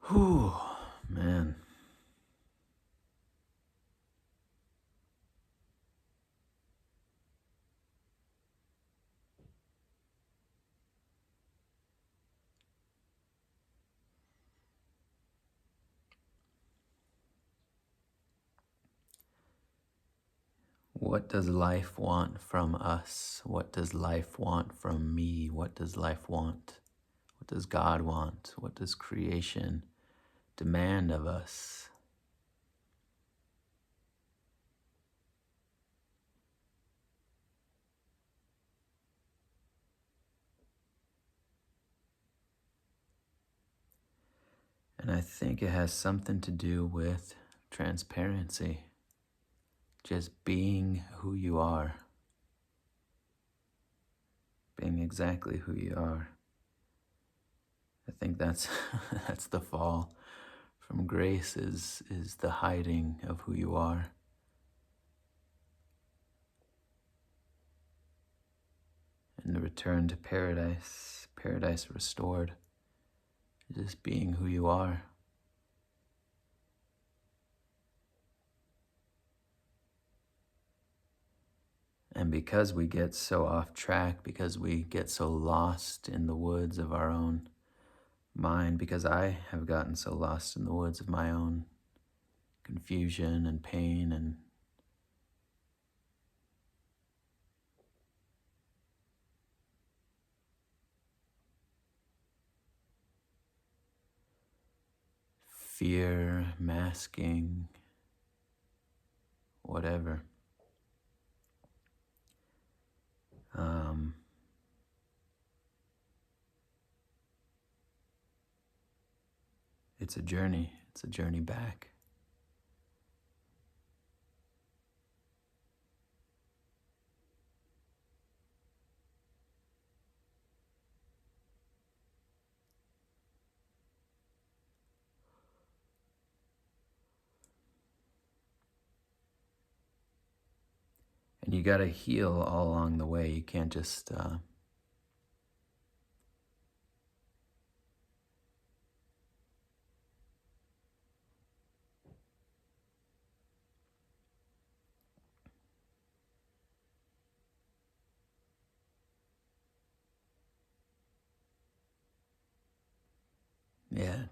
Whew, man. What does life want from us? What does life want from me? What does life want? What does God want? What does creation demand of us? And I think it has something to do with transparency. Just being who you are. Being exactly who you are. I think that's that's the fall from grace is the hiding of who you are. And the return to paradise, paradise restored, just being who you are. And because we get so off track, because we get so lost in the woods of our own mind, because I have gotten so lost in the woods of my own confusion and pain and fear, masking, whatever. It's a journey. It's a journey back. And you got to heal all along the way. You can't just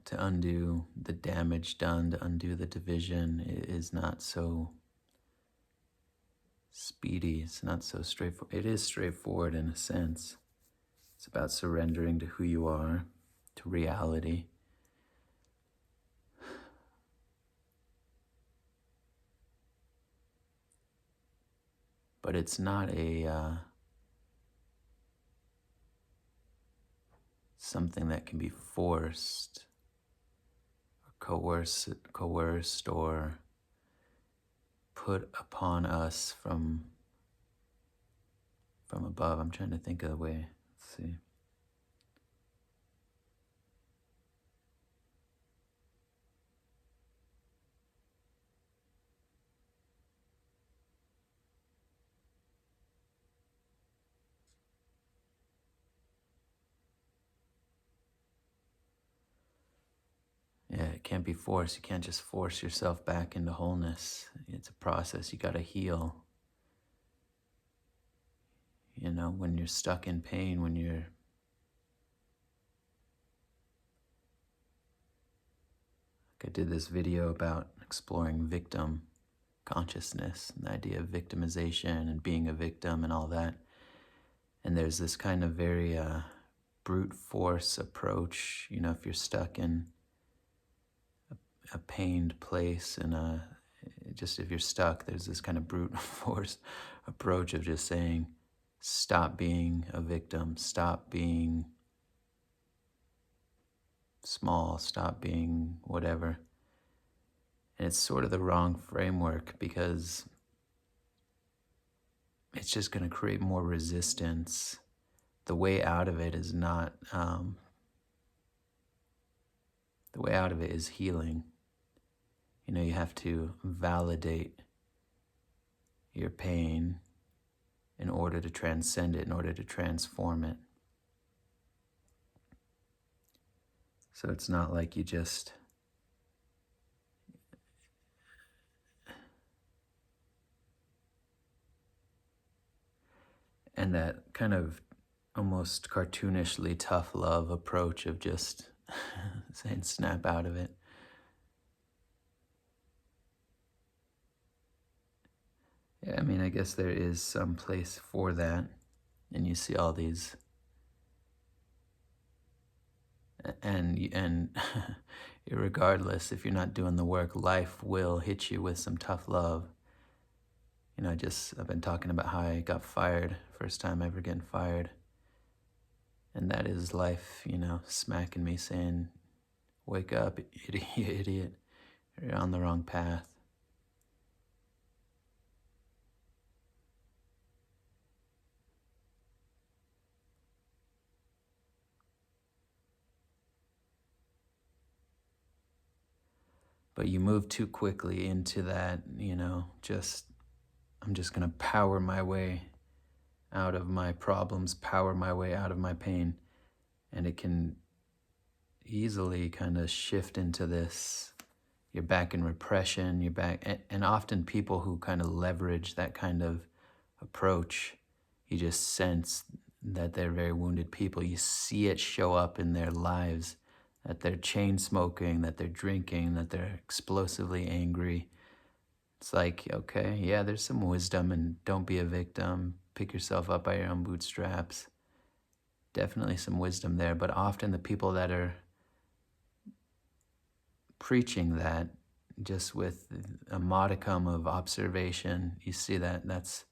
to undo the damage done, to undo the division is not so speedy. It's not so straightforward. It is straightforward in a sense. It's about surrendering to who you are, to reality. But it's not a something that can be forced or coerced or put upon us from above. I'm trying to think of a way. Let's see. Yeah, it can't be forced. You can't just force yourself back into wholeness. It's a process. You got to heal. You know, when you're stuck in pain, when you're I did this video about exploring victim consciousness and the idea of victimization and being a victim and all that. And there's this kind of very brute force approach. You know, if you're stuck in a pained place and just if you're stuck, there's this kind of brute force approach of just saying, stop being a victim, stop being small, stop being whatever. And it's sort of the wrong framework because it's just going to create more resistance. The way out of it is not, the way out of it is healing. You know, you have to validate your pain in order to transcend it, in order to transform it. So it's not like you just and that kind of almost cartoonishly tough love approach of just saying snap out of it. Yeah, I mean, I guess there is some place for that, and you see all these, and regardless, if you're not doing the work, life will hit you with some tough love. I've been talking about how I got fired, first time ever getting fired, and that is life, smacking me, saying, "Wake up, idiot, you idiot, you're on the wrong path." But you move too quickly into that, I'm just gonna power my way out of my problems, power my way out of my pain. And it can easily kind of shift into this, you're back in repression, you're back, and often people who kind of leverage that kind of approach, you just sense that they're very wounded people. You see it show up in their lives, that they're chain smoking, that they're drinking, that they're explosively angry. It's like, okay, yeah, there's some wisdom, and don't be a victim. Pick yourself up by your own bootstraps. Definitely some wisdom there, but often the people that are preaching that, just with a modicum of observation, you see that that's,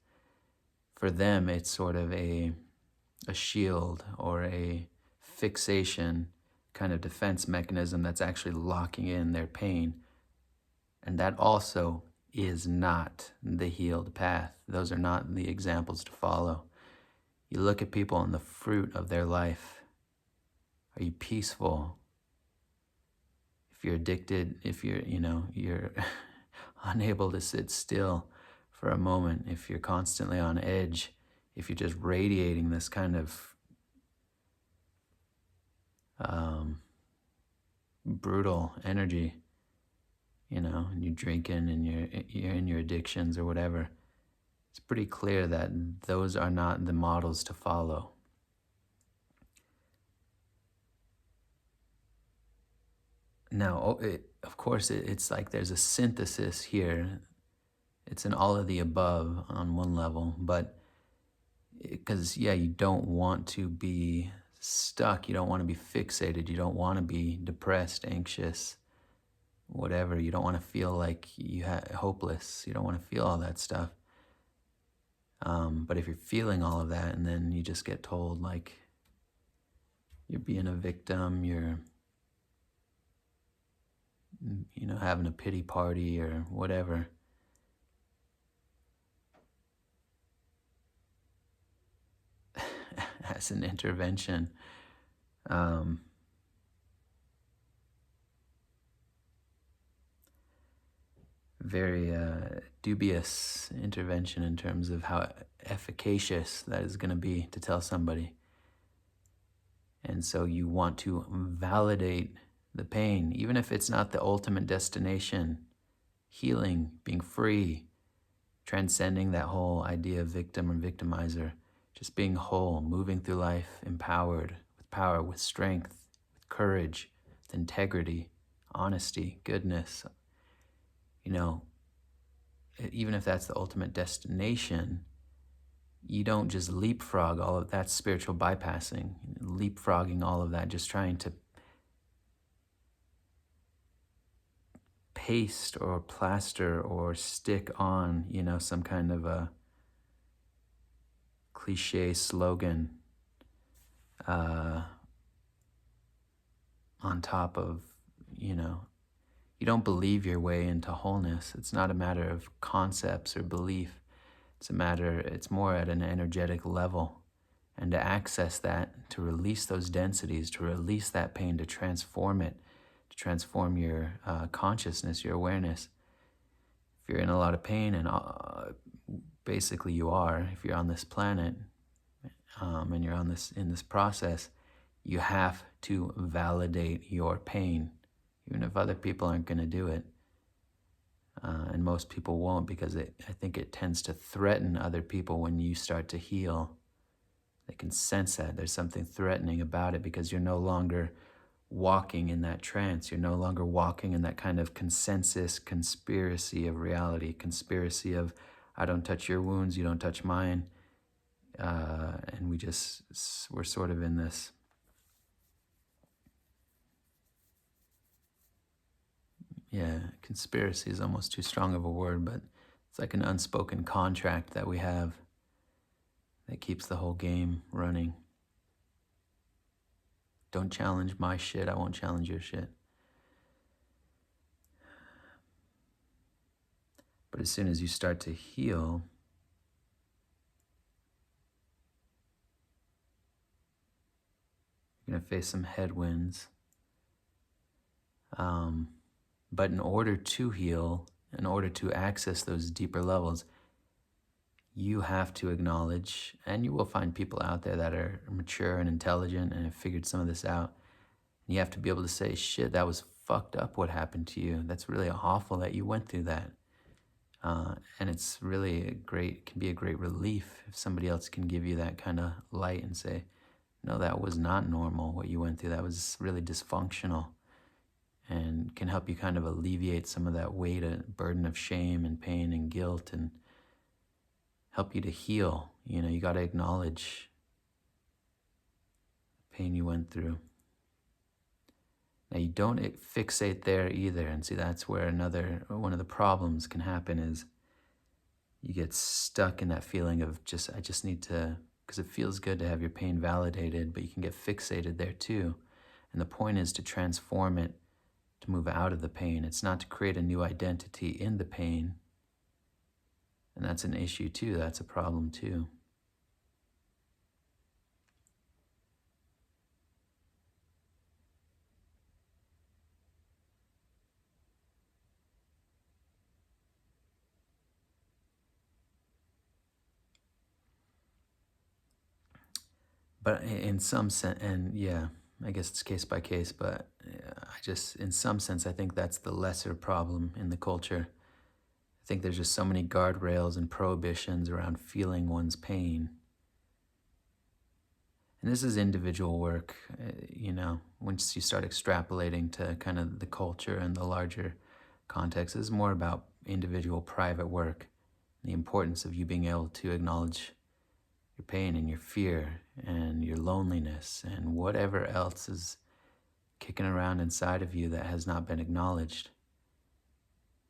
for them, it's sort of a shield or a fixation kind of defense mechanism that's actually locking in their pain. And that also is not the healed path. Those are not the examples to follow. You look at people and the fruit of their life. Are you peaceful? If you're addicted, if you're unable to sit still for a moment, if you're constantly on edge, if you're just radiating this kind of brutal energy, and you're drinking and you're in your addictions or whatever, it's pretty clear that those are not the models to follow. Now, of course, it's like there's a synthesis here. It's an all of the above on one level, but because, yeah, you don't want to be stuck. You don't want to be fixated. You don't want to be depressed, anxious, whatever. You don't want to feel like hopeless. You don't want to feel all that stuff. But if you're feeling all of that and then you just get told, like, you're being a victim, you're having a pity party or whatever, as an intervention, very dubious intervention in terms of how efficacious that is going to be to tell somebody. And so you want to validate the pain, even if it's not the ultimate destination. Healing, being free, transcending that whole idea of victim or victimizer, just being whole, moving through life empowered, with power, with strength, with courage, with integrity, honesty, goodness. Even if that's the ultimate destination, you don't just leapfrog all of that. Spiritual bypassing, leapfrogging all of that, just trying to paste or plaster or stick on, some kind of a cliche slogan on top of, you don't believe your way into wholeness. It's not a matter of concepts or belief. It's more at an energetic level. And to access that, to release those densities, to release that pain, to transform it, to transform your consciousness, your awareness. If you're in a lot of pain, and basically you are, if you're on this planet and you're in this process, you have to validate your pain, even if other people aren't going to do it. And most people won't, because I think it tends to threaten other people when you start to heal. They can sense that. There's something threatening about it because you're no longer walking in that trance. You're no longer walking in that kind of consensus conspiracy of reality, conspiracy of I don't touch your wounds, you don't touch mine. And we're sort of in this conspiracy is almost too strong of a word, but it's like an unspoken contract that we have that keeps the whole game running. Don't challenge my shit, I won't challenge your shit. But as soon as you start to heal, you're gonna face some headwinds. But in order to heal, in order to access those deeper levels, you have to acknowledge, and you will find people out there that are mature and intelligent and have figured some of this out. And you have to be able to say, shit, that was fucked up what happened to you. That's really awful that you went through that. And it's really can be a great relief if somebody else can give you that kind of light and say, no, that was not normal what you went through. That was really dysfunctional, and can help you kind of alleviate some of that weight, a burden of shame and pain and guilt, and help you to heal. You know, you got to acknowledge the pain you went through. Now, you don't fixate there either. And see, that's where one of the problems can happen is you get stuck in that feeling of I just need to, because it feels good to have your pain validated, but you can get fixated there too. And the point is to transform it, to move out of the pain. It's not to create a new identity in the pain. And that's an issue too. That's a problem too. But in some sense, and yeah, I guess it's case by case, but in some sense, I think that's the lesser problem in the culture. I think there's just so many guardrails and prohibitions around feeling one's pain. And this is individual work, once you start extrapolating to kind of the culture and the larger context, it's more about individual private work, the importance of you being able to acknowledge your pain and your fear and your loneliness and whatever else is kicking around inside of you that has not been acknowledged.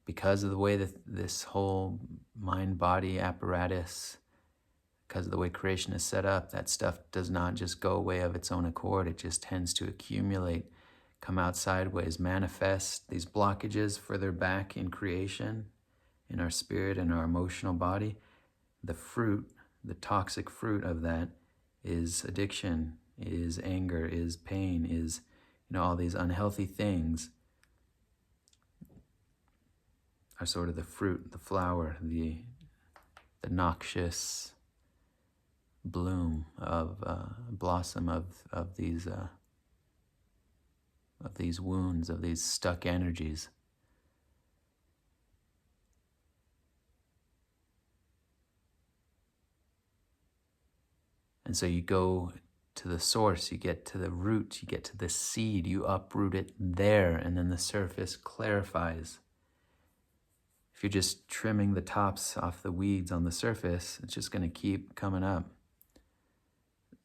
Because of the way that this whole mind-body apparatus, because of the way creation is set up, that stuff does not just go away of its own accord. It just tends to accumulate, come out sideways, manifest these blockages further back in creation, in our spirit and our emotional body. The toxic fruit of that is addiction, is anger, is pain, is all these unhealthy things are sort of the fruit, the flower, the noxious bloom of blossom of these wounds, of these stuck energies. And so you go to the source, you get to the root, you get to the seed, you uproot it there, and then the surface clarifies. If you're just trimming the tops off the weeds on the surface, it's just going to keep coming up.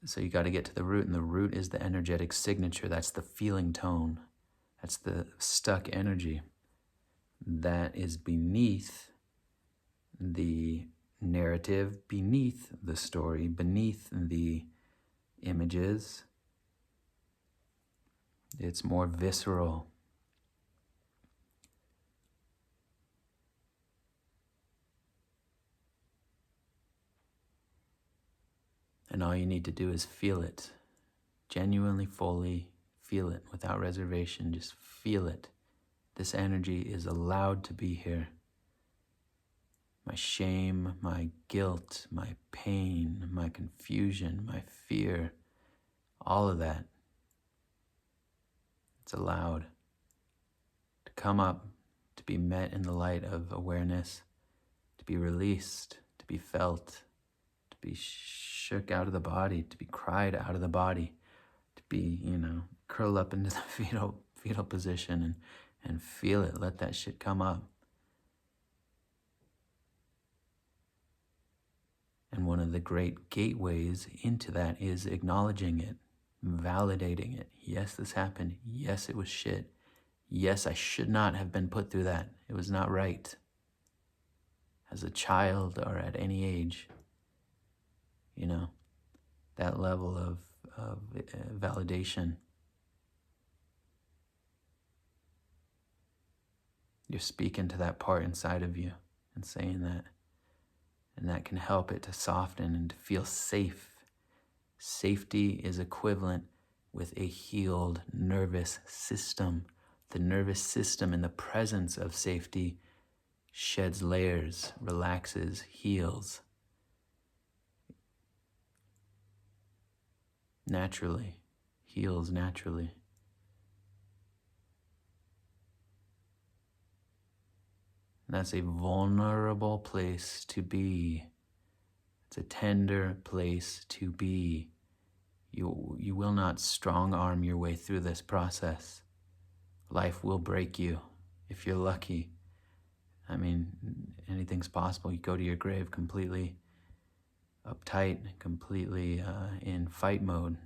So you got to get to the root, and the root is the energetic signature. That's the feeling tone. That's the stuck energy that is beneath the narrative, beneath the story, beneath the images. It's more visceral. And all you need to do is feel it. Genuinely, fully feel it without reservation. Just feel it. This energy is allowed to be here. My shame, my guilt, my pain, my confusion, my fear, all of that. It's allowed to come up, to be met in the light of awareness, to be released, to be felt, to be shook out of the body, to be cried out of the body, to be, curl up into the fetal position and feel it. Let that shit come up. And one of the great gateways into that is acknowledging it, validating it. Yes, this happened. Yes, it was shit. Yes, I should not have been put through that. It was not right. As a child or at any age, that level of validation. You're speaking to that part inside of you and saying that. And that can help it to soften and to feel safe. Safety is equivalent with a healed nervous system. The nervous system in the presence of safety sheds layers, relaxes, heals. Naturally, heals naturally. And that's a vulnerable place to be. It's a tender place to be. You will not strong arm your way through this process. Life will break you if you're lucky. I mean, anything's possible. You go to your grave completely uptight, completely in fight mode.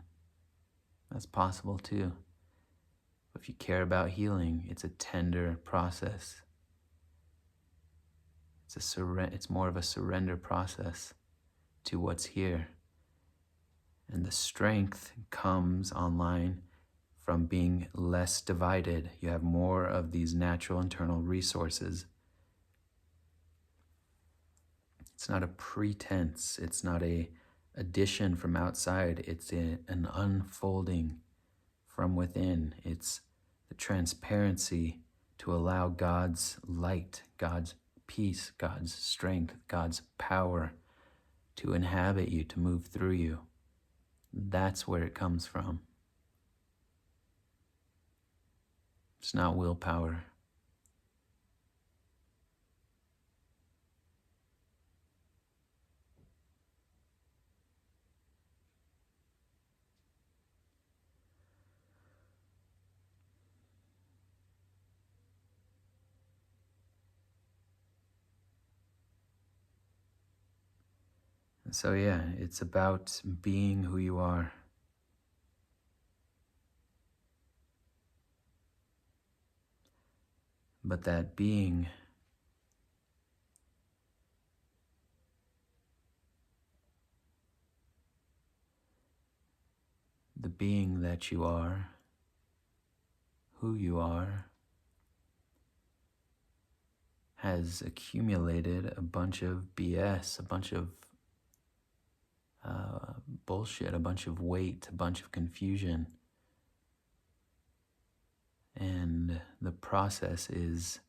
That's possible too. But if you care about healing, it's a tender process. It's more of a surrender process to what's here. And the strength comes online from being less divided. You have more of these natural internal resources. It's not a pretense. It's not a addition from outside. It's an unfolding from within. It's the transparency to allow God's light, God's peace, God's strength, God's power to inhabit you, to move through you. That's where it comes from. It's not willpower. And so yeah, it's about being who you are. But that being the being that you are, who you are, has accumulated a bunch of BS, a bunch of bullshit, a bunch of weight, a bunch of confusion. And the process is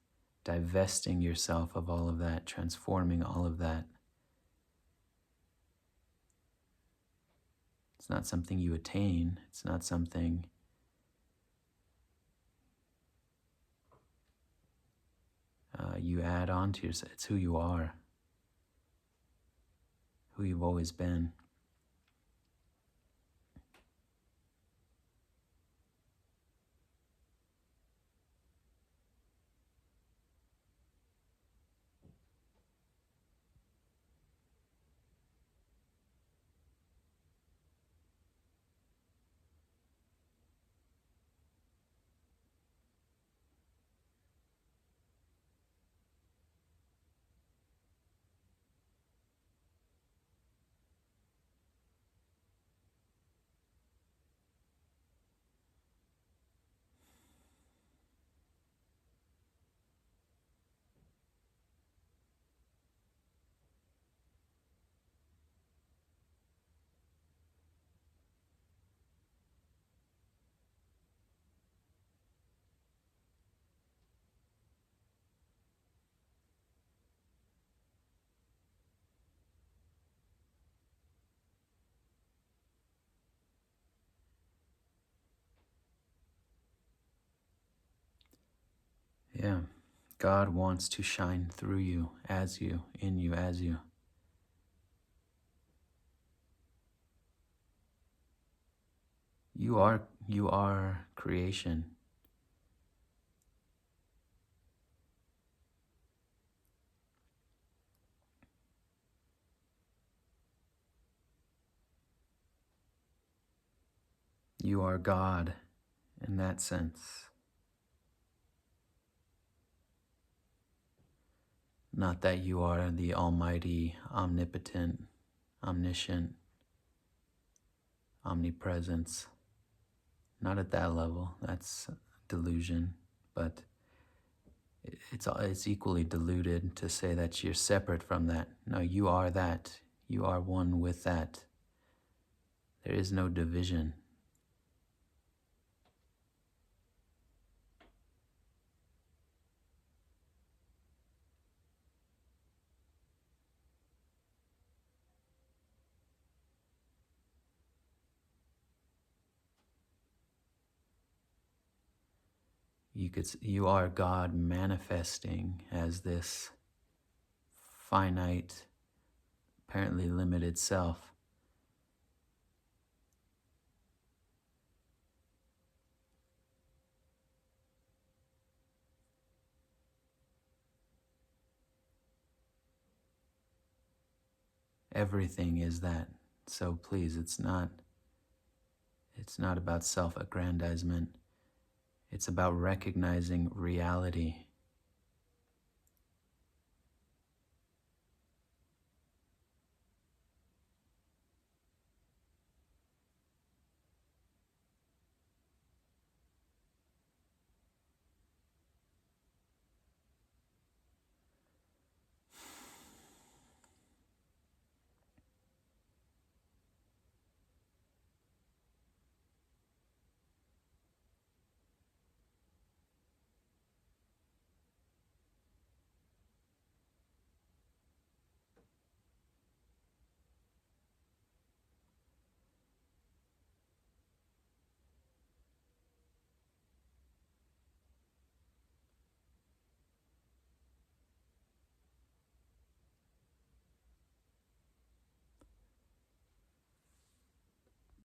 divesting yourself of all of that, transforming all of that. It's not something you attain. It's not something you add on to yourself. It's who you are, who you've always been. Yeah. God wants to shine through you, as you, in you, as you. You are creation. You are God in that sense. Not that you are the almighty, omnipotent, omniscient, omnipresence. Not at that level. That's delusion. But it's equally deluded to say that you're separate from that. No, you are that. You are one with that. There is no division. You are God manifesting as this finite, apparently limited self. Everything is that. So please, it's not about self-aggrandizement. It's about recognizing reality